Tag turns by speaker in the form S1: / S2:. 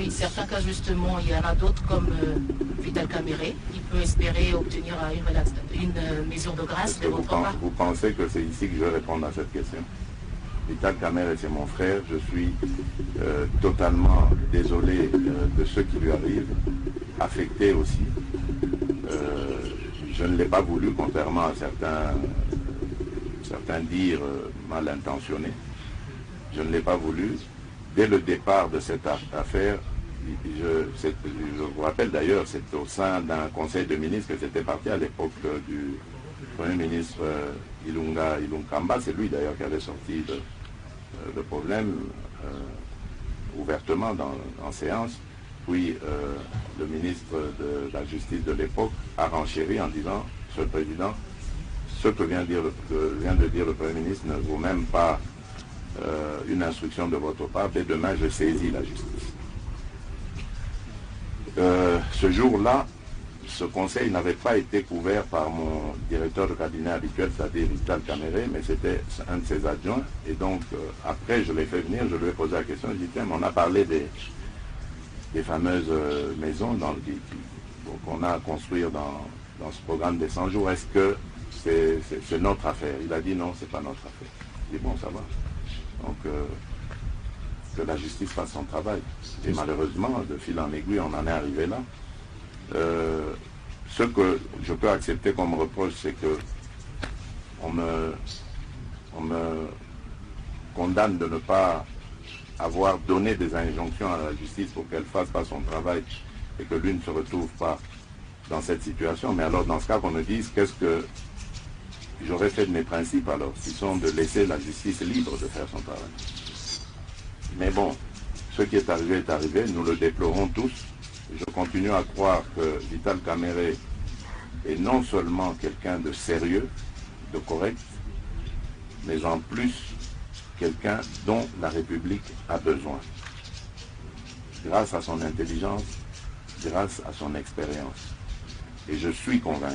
S1: Oui, certains cas justement, il y en a d'autres comme Vital Caméré, qui peut espérer obtenir une mesure de grâce de votre part.
S2: Vous pensez que c'est ici que je vais répondre à cette question? Vital Caméré, c'est mon frère. Je suis totalement désolé de ce qui lui arrive, affecté aussi. Je ne l'ai pas voulu, contrairement à certains dires mal intentionnés. Je ne l'ai pas voulu. Dès le départ de cette affaire, je vous rappelle d'ailleurs, c'est au sein d'un conseil de ministres que c'était parti à l'époque du Premier ministre Ilunga Ilunkamba. C'est lui d'ailleurs qui avait sorti le problème ouvertement en séance. Puis le ministre de la Justice de l'époque a renchéri en disant, Monsieur le Président, ce que vient de dire le Premier ministre ne vaut même pas une instruction de votre part. Dès demain, je saisis la justice. Ce jour-là, ce conseil n'avait pas été couvert par mon directeur de cabinet habituel, c'est-à-dire Vital Caméré, mais c'était un de ses adjoints. Et donc, après, je l'ai fait venir, je lui ai posé la question, je lui ai dit, tiens, on a parlé des fameuses maisons qu'on a à construire dans ce programme des 100 jours. Est-ce que c'est notre affaire? Il a dit non, c'est pas notre affaire. Je dis bon, ça va. Donc, que la justice fasse son travail. Et malheureusement, de fil en aiguille, on en est arrivé là. Ce que je peux accepter comme reproche, c'est que on me condamne de ne pas avoir donné des injonctions à la justice pour qu'elle fasse pas son travail et que lui ne se retrouve pas dans cette situation. Mais alors, dans ce cas, qu'on me dise qu'est-ce que j'aurais fait de mes principes alors, qui sont de laisser la justice libre de faire son travail. Mais bon, ce qui est arrivé, nous le déplorons tous. Je continue à croire que Vital Caméré est non seulement quelqu'un de sérieux, de correct, mais en plus quelqu'un dont la République a besoin. Grâce à son intelligence, grâce à son expérience. Et je suis convaincu